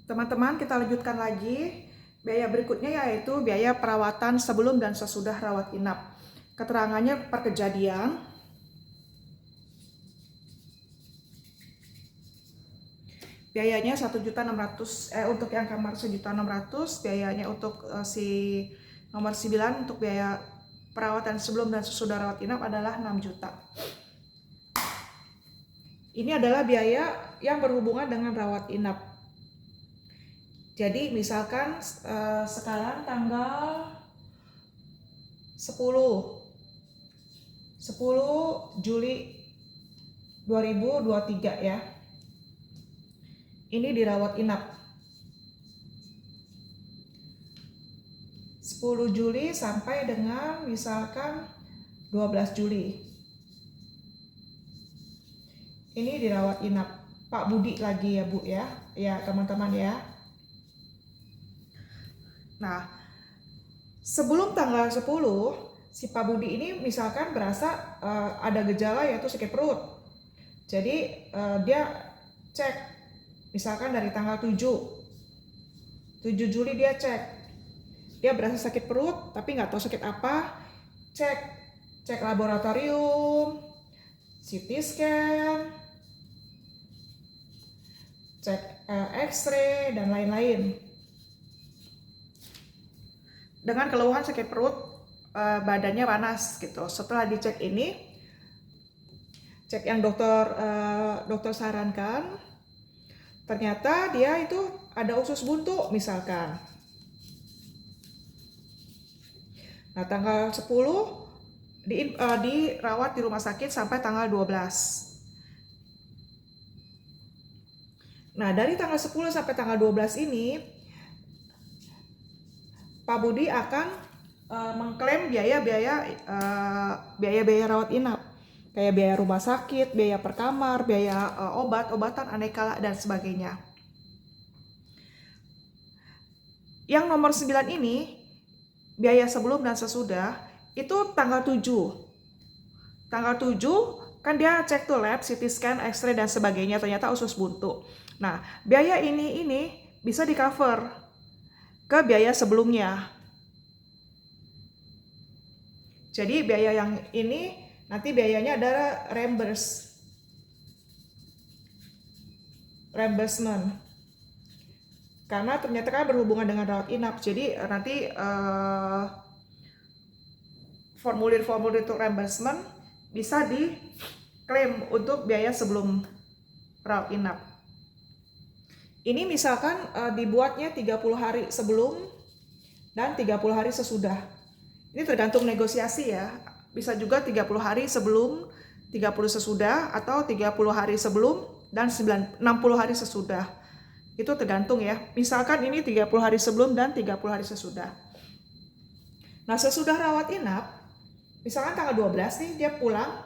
Teman-teman, kita lanjutkan lagi. Biaya berikutnya yaitu biaya perawatan sebelum dan sesudah rawat inap. Keterangannya per kejadian. Biayanya 1.600.000 untuk yang kamar 1.600.000, biayanya untuk si nomor 9 untuk biaya perawatan sebelum dan sesudah rawat inap adalah 6 juta. Ini adalah biaya yang berhubungan dengan rawat inap. Jadi misalkan sekarang tanggal 10 Juli 2023 ya. Ini dirawat inap. 10 Juli sampai dengan misalkan 12 Juli. Ini dirawat inap. Pak Budi lagi ya Bu ya. Ya teman-teman ya. Nah, sebelum tanggal 10, si Pak Budi ini misalkan berasa ada gejala yaitu sakit perut. Jadi dia cek, misalkan dari tanggal 7 Juli dia cek. Dia berasa sakit perut tapi nggak tahu sakit apa. Cek laboratorium, CT scan, cek X-ray dan lain-lain. Dengan keluhan sakit perut, badannya panas gitu. Setelah dicek ini, cek yang dokter sarankan, ternyata dia itu ada usus buntu misalkan. Nah, tanggal 10 dirawat di rumah sakit sampai tanggal 12. Nah, dari tanggal 10 sampai tanggal 12 ini, Pak Budi akan mengklaim biaya-biaya rawat inap, kayak biaya rumah sakit, biaya per kamar, biaya obat-obatan aneka dan sebagainya. Yang nomor 9 ini, biaya sebelum dan sesudah, itu tanggal 7. Tanggal 7 kan dia cek tuh lab, CT scan, X-ray dan sebagainya, ternyata usus buntu. Nah, biaya ini bisa di cover ke biaya sebelumnya. Jadi biaya yang ini nanti biayanya adalah reimbursement. Karena ternyata kan berhubungan dengan rawat inap. Jadi nanti formulir-formulir untuk reimbursement bisa diklaim untuk biaya sebelum rawat inap. Ini misalkan dibuatnya 30 hari sebelum dan 30 hari sesudah. Ini tergantung negosiasi ya. Bisa juga 30 hari sebelum, 30 sesudah, atau 30 hari sebelum dan 60 hari sesudah. Itu tergantung ya. Misalkan ini 30 hari sebelum dan 30 hari sesudah. Nah, sesudah rawat inap, misalkan tanggal 12 nih dia pulang.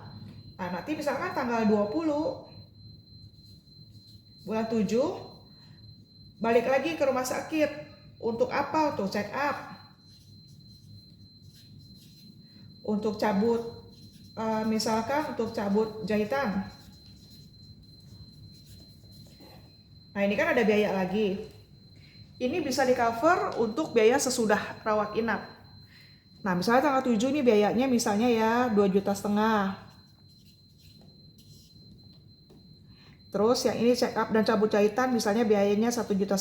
Nah, nanti misalkan tanggal 20 bulan 7 balik lagi ke rumah sakit. Untuk apa? Untuk check up. Untuk cabut, misalkan untuk cabut jahitan. Nah, ini kan ada biaya lagi. Ini bisa di cover untuk biaya sesudah rawat inap. Nah, misalnya tanggal 7 ini biayanya misalnya ya 2,5 juta. Terus yang ini check up dan cabut jahitan misalnya biayanya 1,5 juta.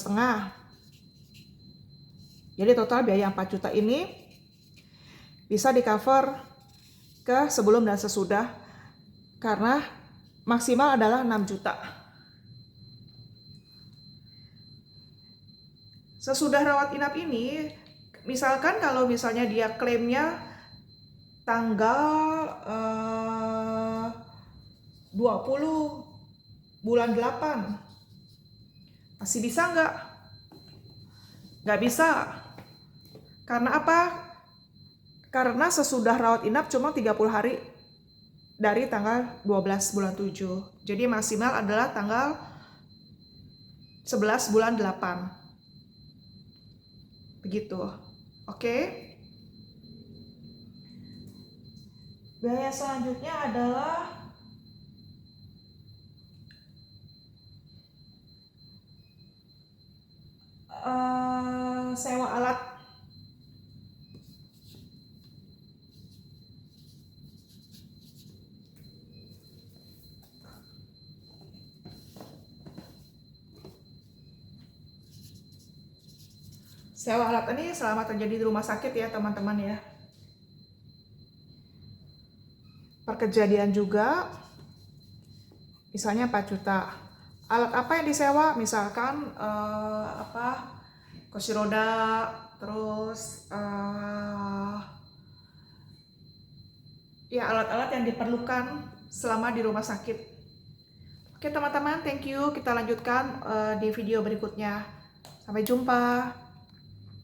Jadi total biaya 4 juta ini bisa di cover ke sebelum dan sesudah karena maksimal adalah 6 juta. Sesudah rawat inap ini, misalkan kalau misalnya dia klaimnya tanggal 20 bulan 8, masih bisa nggak? Nggak bisa. Karena apa? Karena sesudah rawat inap cuma 30 hari dari tanggal 12 bulan 7. Jadi maksimal adalah tanggal 11 bulan 8. Begitu. Oke. Biaya selanjutnya adalah Sewa alat ini selama terjadi di rumah sakit ya teman-teman ya. Per kejadian juga, misalnya 4 juta. Alat apa yang disewa? Misalkan kursi roda, terus ya alat-alat yang diperlukan selama di rumah sakit. Oke teman-teman, thank you. Kita lanjutkan di video berikutnya. Sampai jumpa.